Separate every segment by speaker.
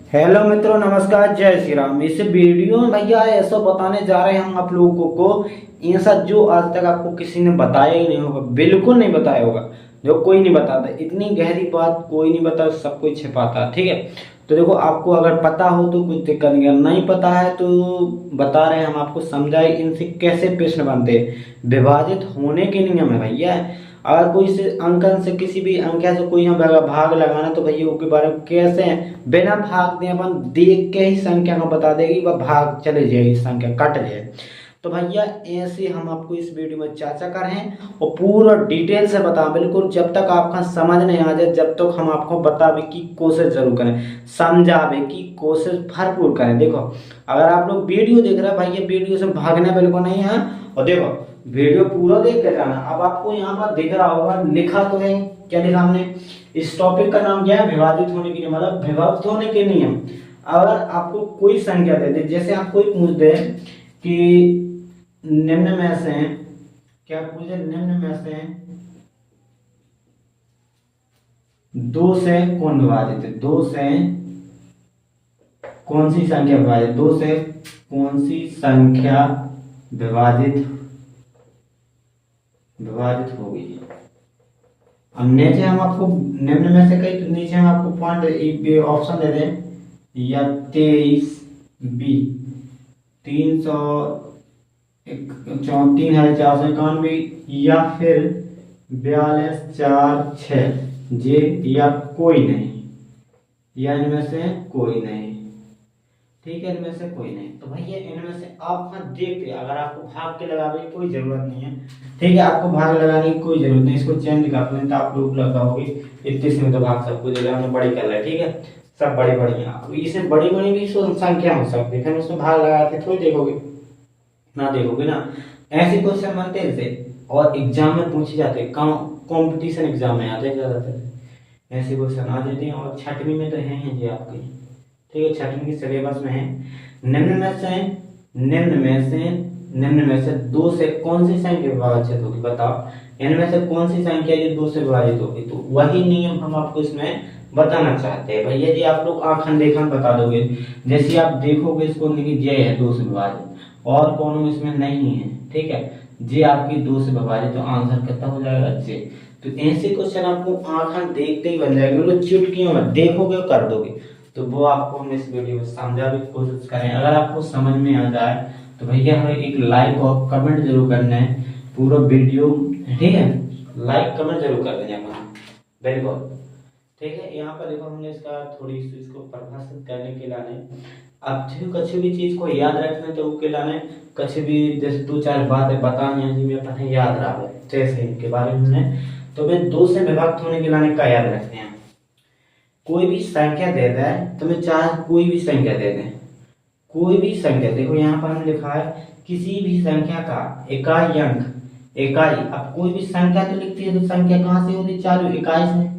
Speaker 1: Hello मित्रों, नमस्कार, जय श्री राम। इस वीडियो में भैया ऐसा बताने जा रहे हैं हम आप लोगों को ऐसा जो आज तक आपको किसी ने बताया ही नहीं होगा, बिल्कुल नहीं बताया होगा, जो कोई नहीं बताता। इतनी गहरी बात कोई नहीं बता, सब कुछ छिपाता। ठीक है, तो देखो, आपको अगर पता हो तो कुछ दिक्कत नहीं है, नहीं पता है तो बता रहे हैं हम आपको, समझाए इनसे कैसे प्रश्न बनते हैं। विभाजित होने के नियम है भैया। अगर कोई से अंकन से किसी भी अंक से कोई हम भाग लगाना तो भैया उसके बारे में कैसे है, बिना भाग दे अपन देख के ही संख्या को बता देगी, वह भाग चले जाएगी, संख्या कट जाए। तो भैया ऐसे हम आपको इस वीडियो में चर्चा कर रहे हैं और पूरा डिटेल से बता, बिल्कुल जब तक आपका समझ नहीं आ जाए जब तक हम आपको बतावे की कोशिश जरूर करें, समझावे की कोशिश भरपूर करें। देखो, अगर आप लोग वीडियो देख रहे हैं भैया, वीडियो से भागना बिल्कुल नहीं है। और देखो, वीडियो पूरा देख के जाना। अब आपको यहाँ पर दिख रहा होगा, लिखा तो है, क्या लिखा हमने? इस टॉपिक का नाम क्या है? विभाजित होने के नियम, मतलब विभक्त होने के नियम। अगर आपको कोई संख्या दे दे, जैसे आप कोई पूछ दे कि निम्न में से, क्या पूछे, निम्न में से दो से कौन विभाजित है, दो से कौन सी संख्या विभाजित, दो से कौन सी संख्या विभाजित विभाजित होगी। अब नीचे हम आपको निम्न में से कई, तो नीचे हम आपको पॉइंट ऑप्शन दे दें, या 23B 3,491, या फिर 42,4,6 या कोई नहीं, या इनमें से कोई नहीं। ठीक है, इनमें से कोई नहीं। तो भैया इनमें से आप देखते, अगर आपको भाग के लगाने की कोई जरूरत नहीं है। ठीक है, आपको भाग लगाने की कोई जरूरत नहीं, इसको चेंज कर दें तो आप लोग लगाओगे इतने से तो भाग सबको जगह हमने बड़ी कर लिया। ठीक है, सब बड़ी बड़ी हैं, इसमें बड़ी बड़ी भी संख्या हो सकती है, फिर उसमें भाग लगाते थोड़ी देखोगे ना, देखोगे ना। ऐसे क्वेश्चन बनते हैं और एग्जाम में पूछे जाते हैं, कॉम्पिटिशन एग्जाम में आते हैं ज्यादातर ऐसे क्वेश्चन आ जाते हैं। और छठवीं में तो है ही जी आपकी, ठीक है, छठवीं की सिलेबस में है। निम्न में से निम्न में से निम्न में से दो से कौन सी संख्या विभाजित होगी, बताओ। इनमें से कौन सी संख्या जो दो से विभाजित होगी, तो वही नियम हम आपको इसमें बताना चाहते हैं। भैया जी आप लोग आखन देखन बता दोगे, जैसे आप देखोगे इसको नहीं, जय है दो से विभाजित और कौन इसमें नहीं है। ठीक है, जे आपकी दो से विभाजित, तो आंसर कितना हो जाएगा, जे। तो ऐसे क्वेश्चन आपको आखन देखते ही बन जाएगा, बिल्कुल चुटकियों में देखोगे और कर दोगे। तो वो आपको हम इस वीडियो में समझाने की कोशिश करें। अगर आपको समझ में आ जाए तो भैया हमें एक लाइक और कमेंट जरूर करना है पूरा वीडियो। ठीक है, लाइक कमेंट जरूर कर देना अपना, बिल्कुल। ठीक है, यहाँ पर देखो हमने इसका थोड़ी सी इसको परिभाषित करने के लाने, अब कुछ भी चीज को याद रखना तो उसके लाने कुछ भी जैसे दो चार बातें बतानी है जिनमें अपने याद रहा, जैसे इनके बारे में हमने, तो वे दो से विभक्त होने के लाने का याद रखते हैं। कोई भी संख्या दे दे, तुम्हें चाहे कोई भी संख्या दे दे, कोई भी संख्या, देखो यहाँ पर हमने लिखा है किसी भी संख्या का इकाई अंक, इकाई। अब कोई भी संख्या तो लिखती है तो संख्या कहाँ से होती, चालू इकाई से,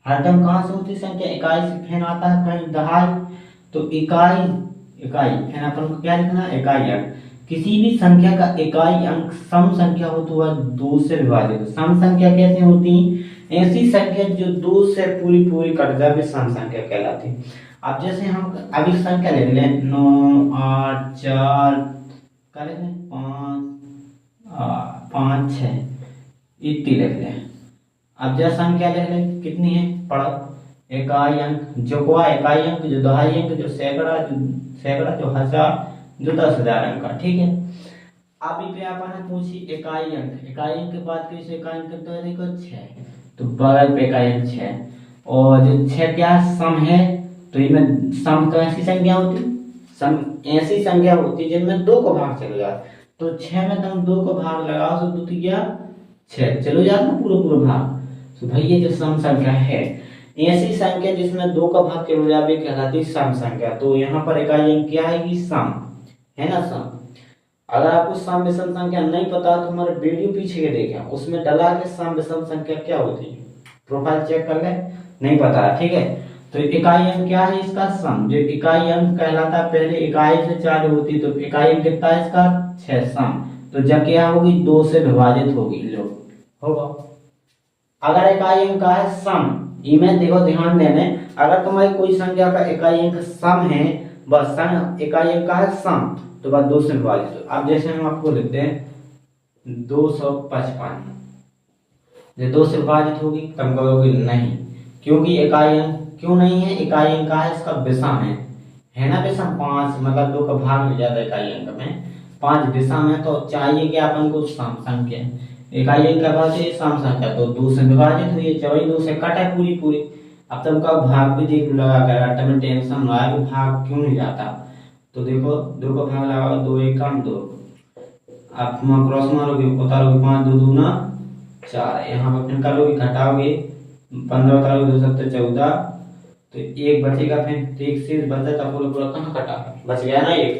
Speaker 1: हरदम कहाँ से होती संख्या, इकाई से। फिर आता है कहीं दहाई, तो इकाई, इकाई फिर अपन को क्या लिखना है, इकाई अंक। किसी भी संख्या का इकाई अंक सम संख्या हो तो वह दो से विभाजित। सम संख्या कैसे होती, ऐसी संख्या जो दो से पूरी पूरी कट जाए सम संख्या कहलाती। अब जैसे हम अभी संख्या ले लें 9 8 4 क्या लिख लें 5 6 इतनी लिख लें। अब जैसे संख्या ले लें कितनी है, पढ़ो, इकाई अंक जो को इकाई अंक, जो दहाई अंक, जो सैकड़ा, जो हजार, जो 10,000 अंक का। ठीक है, अभी पे आपने पूछी इकाई अंक, इकाई अंक के बाद किस इकाई अंक तो देखो 6, तो बगल पे इकाई अंक 6। और जो 6 क्या सम है, तो इनमें सम कैसी संख्या होती, सम ऐसी संख्या होती जिनमें दो को भाग चले जाए। तो 6 में तुम दो को भाग लगाओ तो दो क्या 6 चलो जाए ना पूरा पूरा भाग। तो भाई ये जो सम संख्या है, ऐसी संख्या जिसमें दो का भाग चले जाए कहलाती सम संख्या। तो यहाँ पर इकाई अंक क्या है कि सम है ना, सम। अगर आपको सम विषम संख्या नहीं पता तो हमारे वीडियो पीछे के देखें, उसमें डला के सम विषम संख्या क्या होती है, प्रोफाइल चेक कर ले, नहीं पता है। ठीक है, तो इकाई अंक क्या है इसका, सम। जो इकाई अंक कहलाता है पहले इकाई से चालू होती, तो इकाई अंक कितना है इसका 6 सम। तो जब क्या होगी, दो से विभाजित होगी, लो होगा। अगर इकाई अंक का है सम, इमें देखो ध्यान देने, अगर तुम्हारी कोई संख्या का इकाई अंक सम है, बस सम इकाई अंक का है सम, तो बस 2 से विभाजित। अब जैसे हम आपको लिखते हैं 255, ये 2 से विभाजित होगी, तुम कहोगे नहीं, क्योंकि इकाई अंक क्यों नहीं है, इकाई अंक का है इसका विषम है ना, विषम 5, मतलब 2 का भाग मिल जाता है इकाई अंक में, 5 विषम है, तो चाहिए कि अपन को सम संख्या, इकाई अंक का भाग है सम संख्या, तो 2 से विभाजित हुई, चौबीस 2 से कट है पूरी पूरी। अब तुमका भाग भी देख लगा कर, अगर तुम्हें टेंशन हो रहा है कि भाग क्यों नहीं जाता, तो देखो 2 का भाग लगाओ, 2 1 कम 2, आप क्रॉस मारोगे उतारोगे 5 2 दूना 4, यहाँ पर फिर करोगे घटाओगे 15 उतारोगे 2 7 14, तो 1 बचेगा, फिर एक शेष बचा था, पूरा पूरा कहाँ कटा, बच गया ना 1,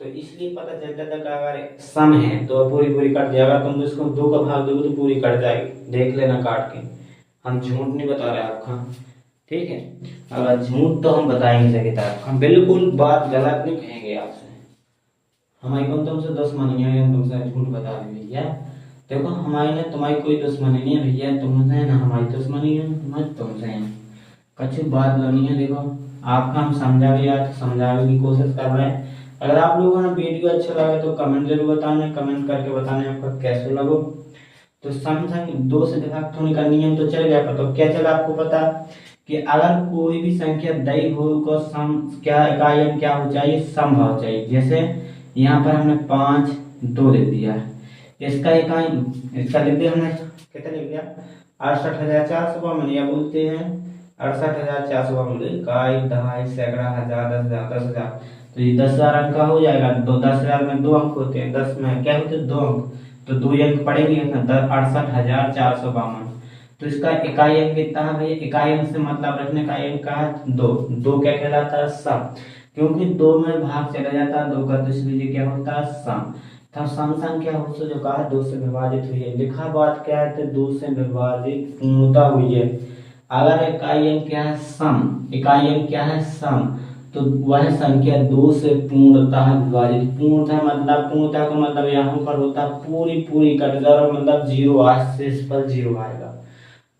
Speaker 1: तो इसलिए पता चल जाता है अगर सम है तो पूरी पूरी कट जाएगा, तुम इसको 2 का भाग दोगे तो पूरी कट जाएगी, देख लेना काट के, हम झूठ नहीं बता रहे आपका, ठीक है। अगर झूठ तो हम बता ही नहीं सकते, हम बिल्कुल बात गलत नहीं कहेंगे आपसे, हमारी कौन तुमसे दुश्मनी है, हम तुमसे झूठ बता रहे भैया, देखो हमारी ना तुम्हारी कोई दुश्मनी नहीं है भैया, तुमसे ना हमारी दुश्मनी है, हमारी तुमसे है, कच्ची बात नहीं है। देखो आपका हम समझा भी आज समझाने की कोशिश कर रहे हैं। अगर आप लोगों ने वीडियो अच्छा लगा तो कमेंट जरूर बताना, कमेंट करके बताना आपका कैसे लगो। तो समसंग 2 से विभाजित होने का नियम तो चल गया, तो क्या चला आपको पता कि अगर कोई भी संख्या दी हो को सम क्या इकाई अंक क्या हो चाहिए, समभाव चाहिए। जैसे यहाँ पर हमने 5 2 लिख दिया, इसका इकाई इसका लिख दिया हमने, कितना लिख दिया 68,400 या बोलते हैं 68,400 इकाई दहाई सैकड़ा हजार 10,000 तो ये 10,000 अंक का हो जाएगा। तो 10,000 में 2 अंक होते हैं, 10 में क्या होते हैं 2 अंक, तो 2 अंक पड़ेंगे 68,452। तो इसका इकाई अंक कितना है भाई, इकाई अंक से मतलब रखने का अंक का है 2, 2 क्या कहलाता है सम, क्योंकि 2 में भाग चला जाता है 2 का, तो इसलिए क्या होता है सम। तब सम संख्या हो तो जो कहा 2 से विभाजित हुई है, लिखा बात क्या है, तो 2 से विभाजित पूर्णता हुई है। अगर इकाई अंक क्या है सम, इकाई अंक क्या है सम, तो वह संख्या 2 से पूर्णतः विभाजित, पूर्णतः मतलब पूर्णतः का मतलब यहाँ पर होता है पूरी पूरी कट जाए, मतलब 0 आज से इस पर 0 आएगा।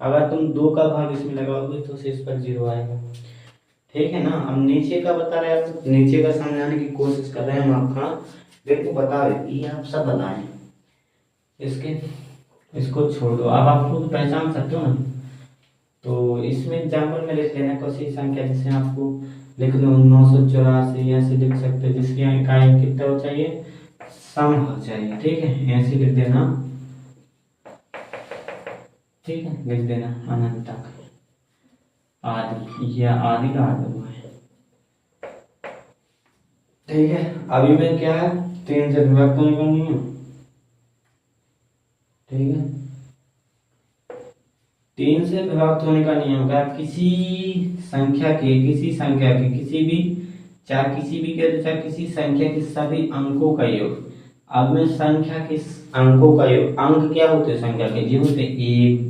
Speaker 1: अगर तुम 2 का भाग इसमें लगाओगे तो शेष पर 0 आएगा, ठीक है ना। अब नीचे का बता रहे हैं, नीचे का समझाने की कोशिश कर रहे हैं हम आपका, देखो बता रहे ये आप सब बताएं, इसके इसको छोड़ दो, अब आप खुद पहचान सकते हो ना। तो इसमें एग्जाम्पल में लिख लेना कोई संख्या, जिसे आपको लिख लो 984 ऐसे लिख सकते हो, जिसकी इकाई कितना हो चाहिए सम हो चाहिए, ठीक है, ऐसे लिख देना, ठीक है, लिख देना अनंत तक आदि, या आदि का आदि हुआ है, ठीक है। अभी में क्या है 3 से विभक्त नहीं करनी है, ठीक है। 3 से विभक्त होने का नियम क्या, किसी संख्या के किसी भी चाहे किसी संख्या के सभी अंकों का योग। अब में संख्या के अंकों का योग, अंक क्या होते हैं संख्या के, जो होते एक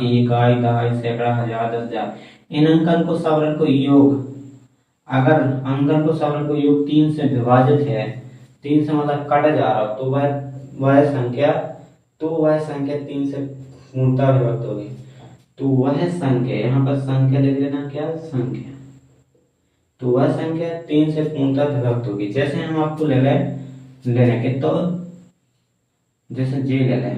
Speaker 1: इकाई दहाई सैकड़ा हजार 10,000, इन अंकन को सब को योग, अगर अंकन को सब को योग 3 से विभाजित है, 3 से मतलब कट जा रहा तो वह संख्या 3 से पूर्णतः विभक्त होगी। तो वह संख्या, यहाँ पर संख्या लिख लेना, क्या संख्या, तो वह संख्या 3 से पूर्णतः विभक्त होगी। जैसे हम आपको लेने के तो जैसे जे ले लें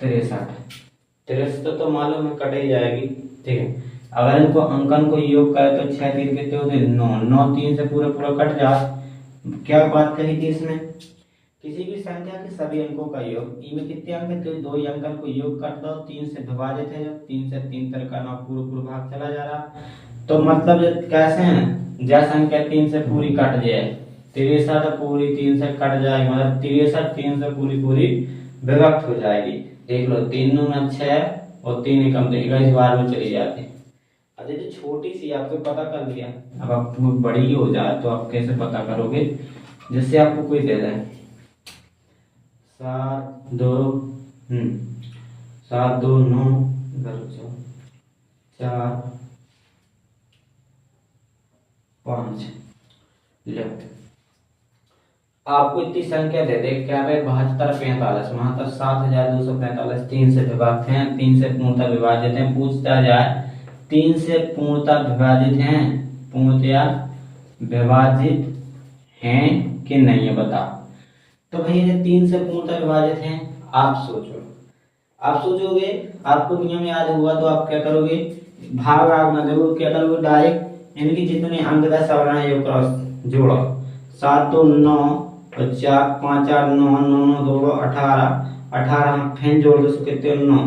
Speaker 1: 63 तो मालूम है कट ही जाएगी, ठीक है। अगर इनको अंकन को योग करें तो 6 3 कितने होते 9 3 से पूरा पूरा कट जा। क्या बात कही थी इसमें, किसी भी संख्या के सभी अंकों का योग, इनमें कितने अंक थे 2 अंकन को योग कर दो, 3 से विभाजित है, 3 से 3 तरह का ना पूरा भाग चला जा रहा, तो मतलब कैसे है जैसे संख्या 3 से पूरी कट जाए, 63 पूरी 3 से कट जाएगी, मतलब 63 3 से पूरी विभक्त हो जाएगी। देख लो 3 9 6 और 3 कम 21 बार में चली जाती है। अब ये छोटी सी आपको पता कर लिया, अब आप बड़ी हो जाए तो आप कैसे पता करोगे, जिससे आपको कोई दे दें 7 2 7 2 9 4 5 ले, आपको इतनी संख्या दे दे क्या है 72 45 72 7,245, 3 से विभाजित हैं, 3 से पूर्णतः विभाजित हैं, पूछता जाए 3 से पूर्णतः विभाजित हैं, पूर्णतया विभाजित हैं कि नहीं है बताओ। तो भैया ये 3 से पूर्णतः विभाजित हैं, आप सोचोगे, आपको नियम याद हुआ तो आप क्या करोगे, भाग भाग ना देखो, क्या करोगे डायरेक्ट इनकी जितने अंक 10 सवर्ण है क्रॉस जोड़ो, 7 2 9 और 4 5 8 9 9 9 2 18 18 फिर जोड़ दो, कितने 9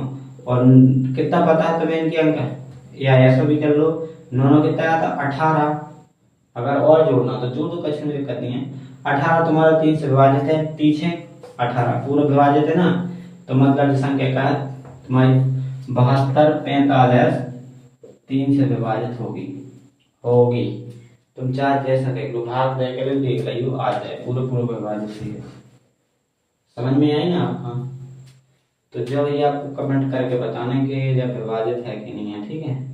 Speaker 1: और कितना पता है तुम्हें इनके अंक, या ऐसा भी कर लो 9 9 कितना आता 18, अगर और जोड़ना तो जोड़ दो, कुछ दिक्कत नहीं है। 18 तुम्हारा 3 से विभाजित है, पीछे 18 पूरा विभाजित है ना, तो मतलब संख्या का तुम्हारी 72 45 3 से विभाजित होगी। तुम चाहे जैसा देख लो, भाग दे कर देख रही हो, आ जाए पूरा विभाजित ही है। समझ में आई ना आप? हाँ, तो जब ये आपको कमेंट करके बताना कि जब विभाजित है कि नहीं है, ठीक है।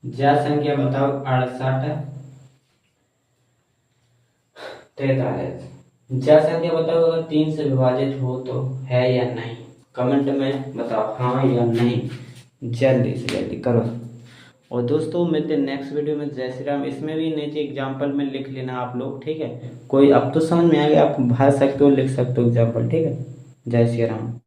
Speaker 1: ज्या संख्या बताओ 68 43। ज्या संख्या बताओ अगर 3 से विभाजित हो तो है या नहीं, कमेंट में बताओ हाँ या नहीं, जल्दी से जल्दी करो। और दोस्तों मिलते हैं नेक्स्ट वीडियो में। जय श्री राम। इसमें भी नीचे एग्जाम्पल में लिख लेना आप लोग, ठीक है। कोई अब तो समझ में आ गया, आप भर सकते हो, लिख सकते हो एग्जाम्पल, ठीक है। जय श्री राम।